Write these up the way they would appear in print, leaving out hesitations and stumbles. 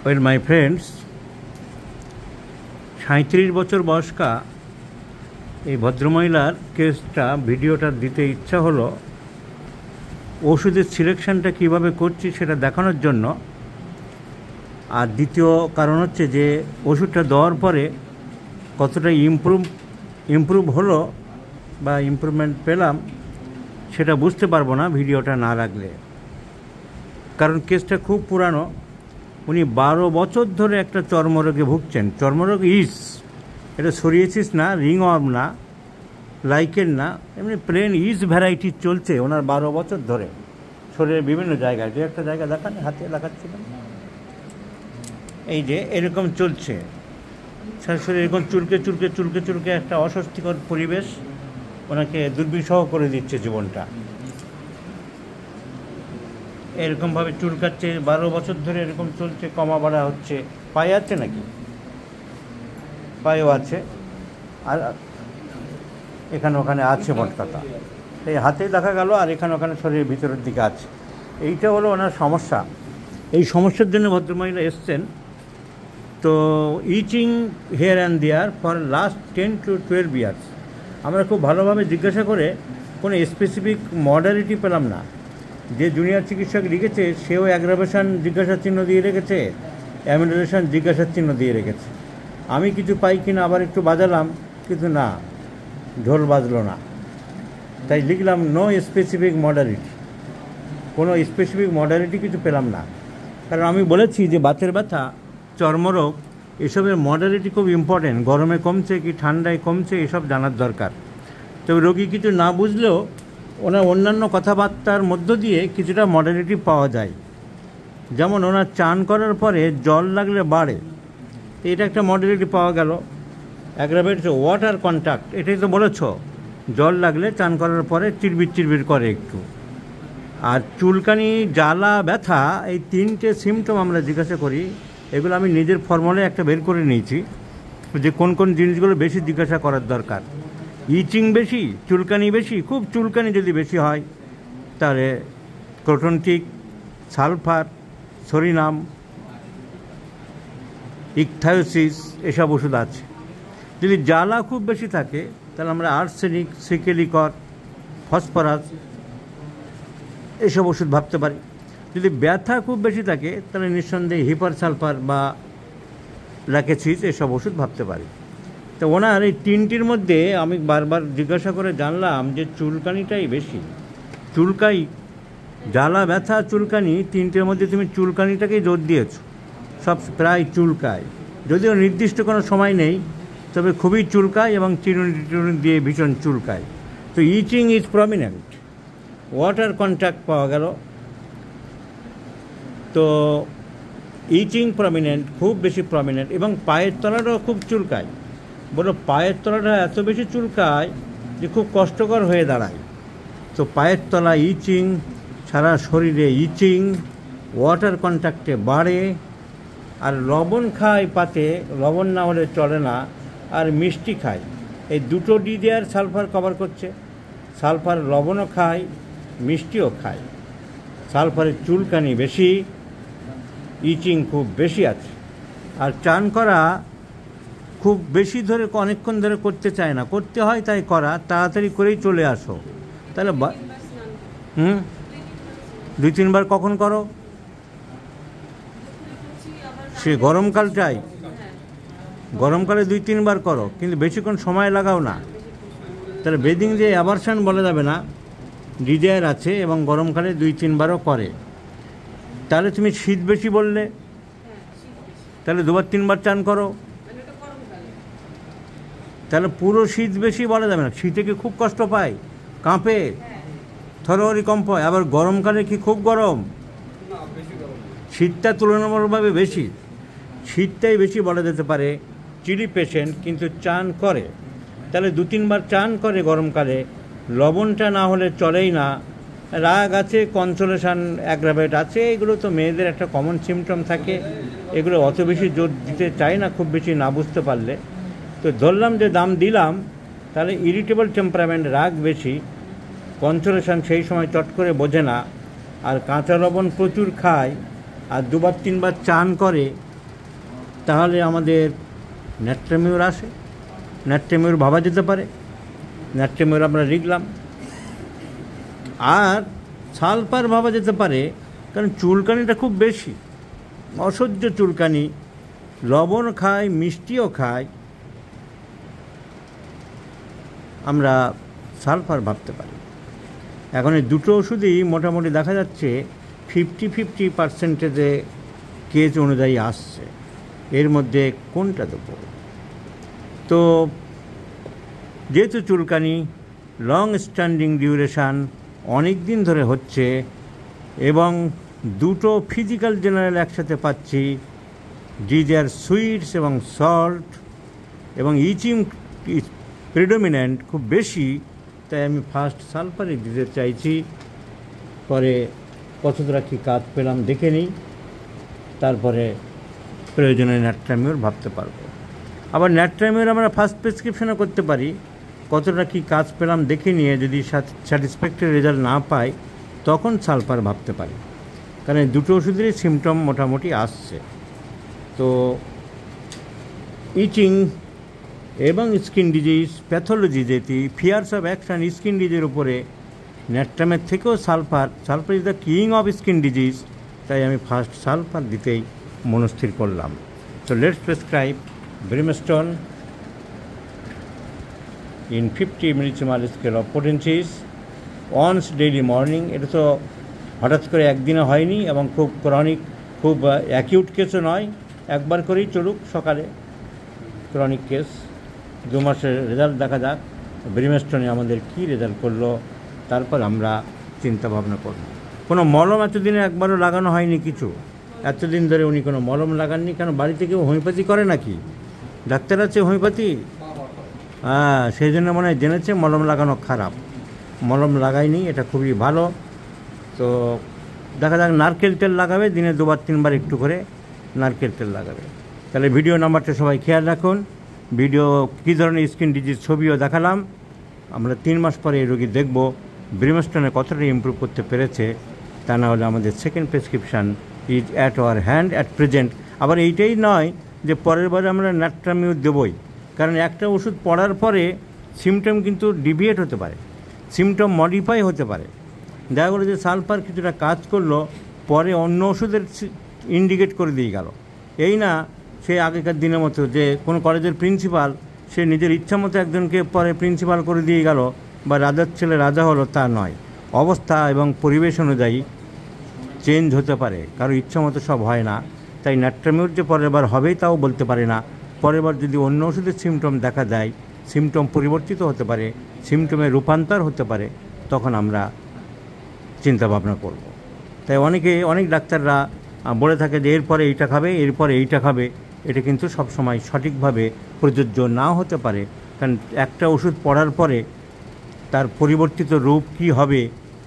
Well my friends, 37 বছর বয়স্কা এই ভদ্রমহিলার কেসটা ভিডিওটা দিতে ইচ্ছা হলো ওষুধের সিলেকশনটা কিভাবে করছি সেটা দেখানোর জন্য। আর দ্বিতীয় কারণ হচ্ছে যে ওষুধটা দেওয়ার পরে কতটা ইমপ্রুভ হলো বা ইমপ্রুভমেন্ট পেলাম সেটা বুঝতে পারবো না ভিডিওটা না রাখলে, কারণ কেসটা খুব পুরানো। উনি 12 বছর ধরে একটা চর্মরোগে ভুগছেন। চর্মরোগ এটা সোরিয়াসিস না, রিংওয়ার্ম না, লাইকেন না, এমনি প্লেন ভ্যারাইটি চলছে ওনার 12 বছর ধরে শরীরের বিভিন্ন জায়গায়। যে একটা জায়গা দেখান, হাতে দেখাচ্ছিলাম, এই যে এরকম চলছে শরীরে, এরকম চুলকে চুলকে চুলকে চুলকে একটা অস্বস্তিকর পরিবেশ ওনাকে দুর্বিষহ করে দিচ্ছে জীবনটা। এরকমভাবে চুলকাচ্ছে 12 বছর ধরে, এরকম চলছে, কমা বাড়া হচ্ছে। পায়ে আছে নাকি? পায়েও আছে, আর এখানে ওখানে আছে মোট কথা। এই হাতেই দেখা গেল, আর এখানে ওখানে শরীরের ভিতরের দিকে আছে। এইটা হলো ওনার সমস্যা। এই সমস্যার জন্য ভদ্রমহিলা এসছেন। তো itching here and there for last 10 to 12 years. আমরা খুব ভালোভাবে জিজ্ঞাসা করে কোনো স্পেসিফিক মডালিটি পেলাম না। যে জুনিয়র চিকিৎসক লিখেছে সেও অ্যাগ্রাভেশন জিজ্ঞাসার চিহ্ন দিয়ে রেখেছে, অ্যামিউলেশন জিজ্ঞাসার চিহ্ন দিয়ে রেখেছে। আমি কিছু পাই কিনা আবার একটু বাজালাম, কিন্তু না, ঢোল বাজলো না। তাই লিখলাম নো স্পেসিফিক মডালিটি। কোনো স্পেসিফিক মডালিটি কিছু পেলাম না, কারণ আমি বলেছি যে বাতের ব্যথা, চর্মরোগ, এসবের মডালিটি খুব ইম্পর্টেন্ট। গরমে কমছে কি ঠান্ডায় কমছে এসব জানার দরকার। তবে রোগী কিছু না বুঝলেও ওনার অন্যান্য কথাবার্তার মধ্য দিয়ে কিছুটা মডালিটি পাওয়া যায়। যেমন ওনার চান করার পরে জল লাগলে বাড়ে, এটা একটা মডালিটি পাওয়া গেল। অ্যাগ্রাভেট ওয়াটার কন্ট্যাক্ট, এটাই তো বলেছ, জল লাগলে চান করার পরে চিরবির চিরবির করে একটু। আর চুলকানি, জ্বালা, ব্যথা, এই 3টে সিমটম আমরা জিজ্ঞাসা করি। এগুলো আমি নিজের ফর্মুলায় একটা বের করে নিয়েছি যে কোন কোন জিনিসগুলো বেশি জিজ্ঞাসা করার দরকার। ইচিং বেশি, চুলকানি বেশি, খুব চুলকানি যদি বেশি হয় তাহলে ক্রোটনটিক, সালফার, সরিনাম, ইকথায়োসিস এসব ওষুধ আছে। যদি জ্বালা খুব বেশি থাকে তাহলে আমরা আর্সেনিক, সিকেলিকর, ফসফরাস এসব ওষুধ ভাবতে পারি। যদি ব্যথা খুব বেশি থাকে তাহলে নিঃসন্দেহে হিপার সালফার বা ল্যাকেসিস এসব ওষুধ ভাবতে পারি। তো ওনার এই 3টির মধ্যে আমি বারবার জিজ্ঞাসা করে জানলাম যে চুলকানিটাই বেশি। চুলকাই, জ্বালা, ব্যথা, চুলকানি, 3টের মধ্যে তুমি চুলকানিটাকেই জোর দিয়েছো। সব প্রায় চুলকায়, যদিও নির্দিষ্ট কোনো সময় নেই, তবে খুবই চুলকায় এবং চিরুনি দিয়ে ভীষণ চুলকায়। তো ইচিং ইজ প্রমিনেন্ট। ওয়াটার কন্ট্যাক্ট পাওয়া গেল। তো ইচিং প্রমিনেন্ট, খুব বেশি প্রমিনেন্ট, এবং পায়ের তলাটাও খুব চুলকায়। বলো, পায়ের তলাটা এত বেশি চুলকায় যে খুব কষ্টকর হয়ে দাঁড়ায়। তো পায়ের তলা ইচিং, সারা শরীরে ইচিং, ওয়াটার কন্ট্যাক্টে বাড়ে। আর লবণ খায় পাতে, লবণ না হলে চলে না। আর মিষ্টি খায়, এই দুটো ডি দেওয়ার সালফার কভার করছে। সালফার লবণও খায়, মিষ্টিও খায়। সালফারের চুলকানি বেশি, ইচিং খুব বেশি আছে। আর চান করা খুব বেশি ধরে, অনেকক্ষণ ধরে করতে চায় না, করতে হয় তাই করা, তাড়াতাড়ি করেই চলে আসো। তাহলে 2-3 বার কখন করো? সে গরমকালটাই, গরমকালে 2-3 বার করো, কিন্তু বেশিক্ষণ সময় লাগাও না। তাহলে বেদিং যে অ্যাভারশন বলা যাবে না, ডিজায়ার আছে, এবং গরমকালে 2-3 বারও করে। তাহলে তুমি শীত বেশি বললে, তাহলে 2-3 বার চান করো। তাহলে পুরো শীত বেশি বলা যাবে না। শীতে কি খুব কষ্ট পায়, কাঁপে, থরহরি কম্প হয়? আবার গরমকালে কি খুব গরম? শীতটা তুলনামূলকভাবে বেশি, শীতটাই বেশি বলা যেতে পারে। চিলি পেশেন্ট কিন্তু চান করে, তাহলে 2-3 বার চান করে গরমকালে। লবণটা না হলে চলেই না। রাগ আছে, কনসোলেশন, অ্যাগ্রাভেট আছে, এগুলো তো মেয়েদের একটা কমন সিমটম থাকে। এগুলো অত বেশি জোর দিতে চাই না, খুব বেশি না বুঝতে পারলে। তো ধরলাম যে দাম দিলাম, তাহলে ইরিটেবল টেম্পারামেন্ট, রাগ বেশি, কনসোলেশন সেই সময় চট করে বোঝে না, আর কাঁচা লবণ প্রচুর খায়, আর 2-3 বার চান করে, তাহলে আমাদের ন্যাট্রামিউর আসে, ন্যাট্রামিউর ভাবা যেতে পারে, ন্যাট্রামিউর আমরা লিখলাম। আর সালফার ভাবা যেতে পারে, কারণ চুলকানিটা খুব বেশি, অসহ্য চুলকানি, লবণ খায়, মিষ্টিও খায়, আমরা সালফার ভাবতে পারি। এখন এই দুটো ওষুধই মোটামুটি দেখা যাচ্ছে 50-50% কেস অনুযায়ী আসছে। এর মধ্যে কোনটা দেবো? তো যেহেতু চুলকানি লং স্ট্যান্ডিং ডিউরেশান অনেক দিন ধরে হচ্ছে এবং দুটো ফিজিক্যাল জেনারেল একসাথে পাচ্ছি, ডিজার সুইটস এবং সল্ট, এবং ইচিং প্রিডোমিনেন্ট খুব বেশি, তাই আমি ফার্স্ট সালফারই দিতে চাইছি। পরে কতটা কী কাজ পেলাম দেখে নিই, তারপরে প্রয়োজনে ন্যাট্রামিউর ভাবতে পারবো। আবার ন্যাট্রামিউর আমরা ফার্স্ট প্রেসক্রিপশনও করতে পারি, কতটা কী কাজ পেলাম দেখে নিয়ে যদি স্যাটিসফ্যাক্টরি রেজাল্ট না পাই তখন সালফার ভাবতে পারি, কারণ এই দুটো ওষুধেরই সিমটম মোটামুটি আসছে। তো ইচিং এবং স্কিন ডিজিজ প্যাথোলজি, যেটি ফিয়ার্স অফ অ্যাকশন স্কিন ডিজিজের উপরে ন্যাট্রামের থেকেও sulphur is the king of skin disease, তাই আমি ফার্স্ট সালফার দিতেই মনস্থির করলাম। তো let's prescribe brimstone in 50 millesimal scale of potencies once daily morning. এটা তো হঠাৎ করে একদিনে হয়নি এবং খুব ক্রনিক, খুব অ্যাকিউট কেসও নয়, একবার করেই চলুক সকালে। ক্রনিক কেস 2 মাসের রেজাল্ট দেখা যাক, ব্রিমস্টোনে আমাদের কী রেজাল্ট করলো, তারপর আমরা চিন্তা ভাবনা করব। কোনো মলম এতদিনে একবারও লাগানো হয়নি কিছু, এতদিন ধরে উনি কোনো মলম লাগাননি। কেন বাড়িতে কেউ হোমিওপ্যাথি করে নাকি? ডাক্তার আছে হোমিওপ্যাথি? হ্যাঁ, সেই জন্য মনে হয় জেনেছে মলম লাগানো খারাপ, মলম লাগায়নি, এটা খুবই ভালো। তো দেখা যাক, নারকেল তেল লাগাবে, দিনে 2-3 বার একটু করে নারকেল তেল লাগাবে। তাহলে ভিডিও নাম্বারটা সবাই খেয়াল রাখুন। ভিডিও কী ধরনের স্কিন ডিজিজ ছবিও দেখালাম। আমরা 3 মাস পরে এই রোগী দেখব ব্রিমস্টোনে কতটা ইমপ্রুভ করতে পেরেছে। তা না হলে আমাদের second prescription is at our hand at present. আবার এইটাই নয় যে পরের বারে আমরা ন্যাট্রামিউর দেবই, কারণ একটা ওষুধ পড়ার পরে সিমটম কিন্তু ডিভিয়েট হতে পারে, সিমটম মডিফাই হতে পারে। দেখা গেলো যে সালফার কিছুটা কাজ করলো, পরে অন্য ওষুধের ইন্ডিকেট করে দিয়ে গেল। এই না সে আগেকার দিনের মতো যে কোনো কলেজের প্রিন্সিপাল সে নিজের ইচ্ছা মতো একজনকে পরে প্রিন্সিপাল করে দিয়ে গেল বা রাজার ছেলে রাজা হলো, তা নয়। অবস্থা এবং পরিবেশ অনুযায়ী চেঞ্জ হতে পারে, কারো ইচ্ছা মতো সব হয় না। তাই ন্যাট্রামিউর যে পরের বার হবেই তাও বলতে পারে না। পরের বার যদি অন্য ওষুধের সিমটম দেখা দেয়, সিমটম পরিবর্তিত হতে পারে, সিমটমের রূপান্তর হতে পারে, তখন আমরা চিন্তা ভাবনা করব। তাই অনেক ডাক্তাররা বলে থাকে যে এরপরে এইটা খাবে, এরপরে এইটা খাবে। এটা কিন্তু সবসময় সঠিকভাবে প্রযোজ্য নাও হতে পারে, কারণ একটা ওষুধ পড়ার পরে তার পরিবর্তিত রূপ কী হবে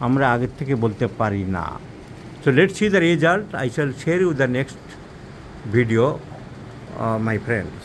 আমরা আগের থেকে বলতে পারি না। So let's see the result. I shall share you the next video, my friends.